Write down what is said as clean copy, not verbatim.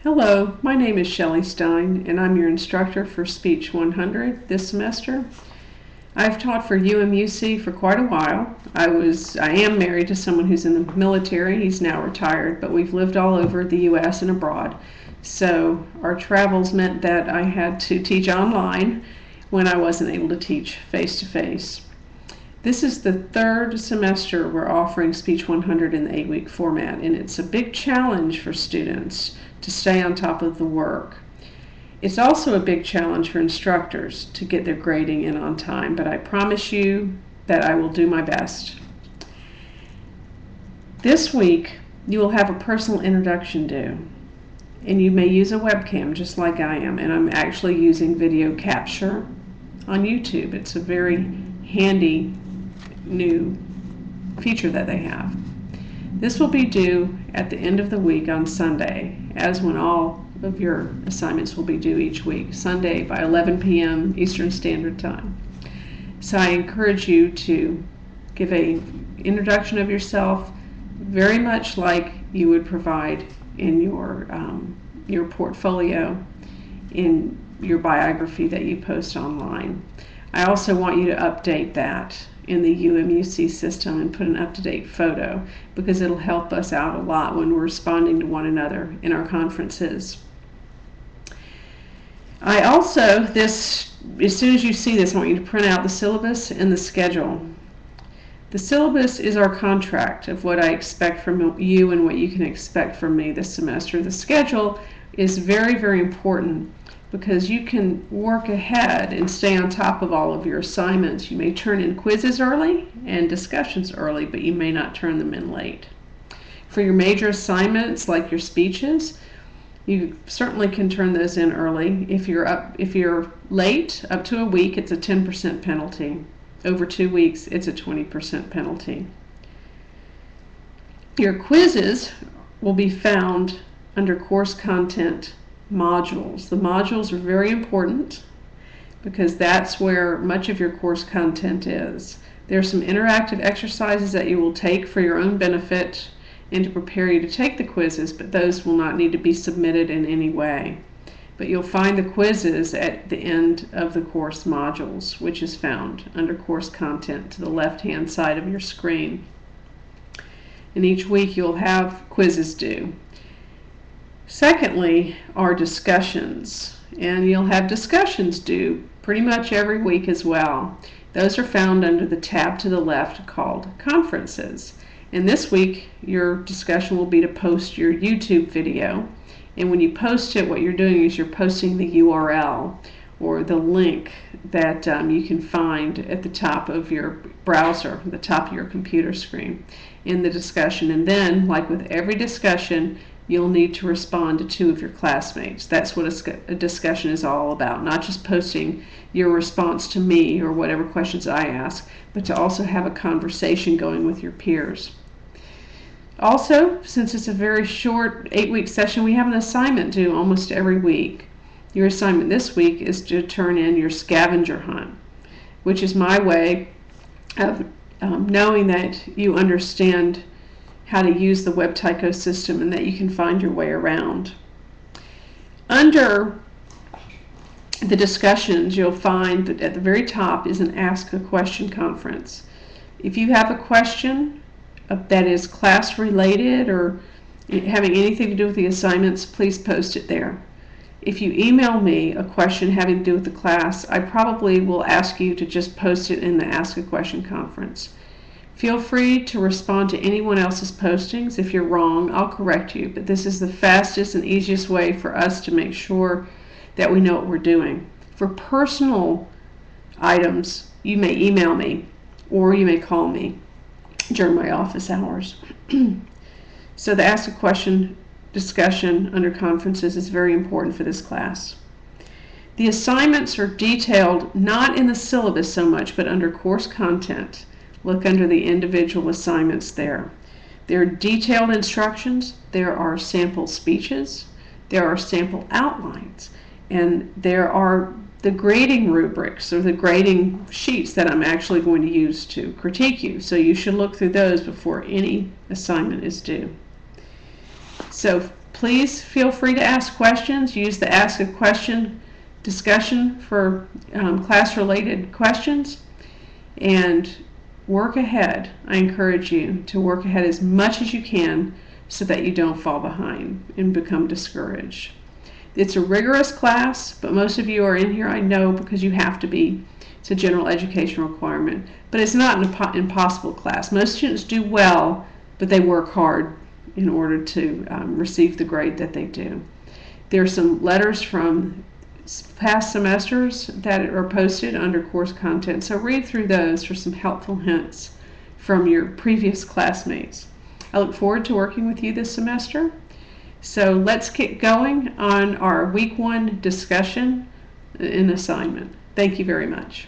Hello, my name is SKStein, and I'm your instructor for Speech 100 this semester. I've taught for UMUC for quite a while. I am married to someone who's in the military. He's now retired, but we've lived all over the U.S. and abroad. So our travels meant that I had to teach online when I wasn't able to teach face-to-face. This is the third semester we're offering Speech 100 in the 8-week format, and it's a big challenge for students to stay on top of the work. It's also a big challenge for instructors to get their grading in on time, but I promise you that I will do my best. This week, you will have a personal introduction due, and you may use a webcam just like I am, and I'm actually using video capture on YouTube. It's a very handy new feature that they have. This will be due at the end of the week on Sunday, as when all of your assignments will be due each week, Sunday by 11 p.m. Eastern Standard Time. So I encourage you to give an introduction of yourself, very much like you would provide in your portfolio, in your biography that you post online. I also want you to update that in the UMUC system and put an up-to-date photo, because it'll help us out a lot when we're responding to one another in our conferences. I also, as soon as you see this, I want you to print out the syllabus and the schedule. The syllabus is our contract of what I expect from you and what you can expect from me this semester. The schedule is very, very important, because you can work ahead and stay on top of all of your assignments. You may turn in quizzes early and discussions early, but you may not turn them in late. For your major assignments, like your speeches, you certainly can turn those in early. If you're late up to a week, it's a 10% penalty. Over 2 weeks, it's a 20% penalty. Your quizzes will be found under course content modules. The modules are very important because that's where much of your course content is. There are some interactive exercises that you will take for your own benefit and to prepare you to take the quizzes, but those will not need to be submitted in any way. But you'll find the quizzes at the end of the course modules, which is found under course content to the left-hand side of your screen. And each week you'll have quizzes due. Secondly, are discussions, and you'll have discussions due pretty much every week as well. Those are found under the tab to the left called Conferences. And this week, your discussion will be to post your YouTube video. And when you post it, what you're doing is you're posting the URL or the link that you can find at the top of your browser, the top of your computer screen in the discussion. And then, like with every discussion, you'll need to respond to 2 of your classmates. That's what a discussion is all about, not just posting your response to me or whatever questions I ask, but to also have a conversation going with your peers. Also, since it's a very short 8-week session, we have an assignment due almost every week. Your assignment this week is to turn in your scavenger hunt, which is my way of knowing that you understand how to use the WebTyco system and that you can find your way around. Under the discussions, you'll find that at the very top is an Ask a Question conference. If you have a question that is class related or having anything to do with the assignments, please post it there. If you email me a question having to do with the class, I probably will ask you to just post it in the Ask a Question conference. Feel free to respond to anyone else's postings. If you're wrong, I'll correct you, but this is the fastest and easiest way for us to make sure that we know what we're doing. For personal items, you may email me or you may call me during my office hours. So the Ask a Question discussion under conferences is very important for this class. The assignments are detailed not in the syllabus so much, but under course content. Look under the individual assignments there. There are detailed instructions, there are sample speeches, there are sample outlines, and there are the grading rubrics or the grading sheets that I'm actually going to use to critique you. So you should look through those before any assignment is due. So please feel free to ask questions. Use the Ask a Question discussion for class-related questions, and work ahead. I encourage you to work ahead as much as you can so that you don't fall behind and become discouraged. It's a rigorous class, but most of you are in here, I know, because you have to be. It's a general education requirement, but it's not an impossible class. Most students do well, but they work hard in order to receive the grade that they do. There are some letters from past semesters that are posted under course content, so read through those for some helpful hints from your previous classmates. I look forward to working with you this semester. So let's get going on our week 1 discussion and assignment. Thank you very much.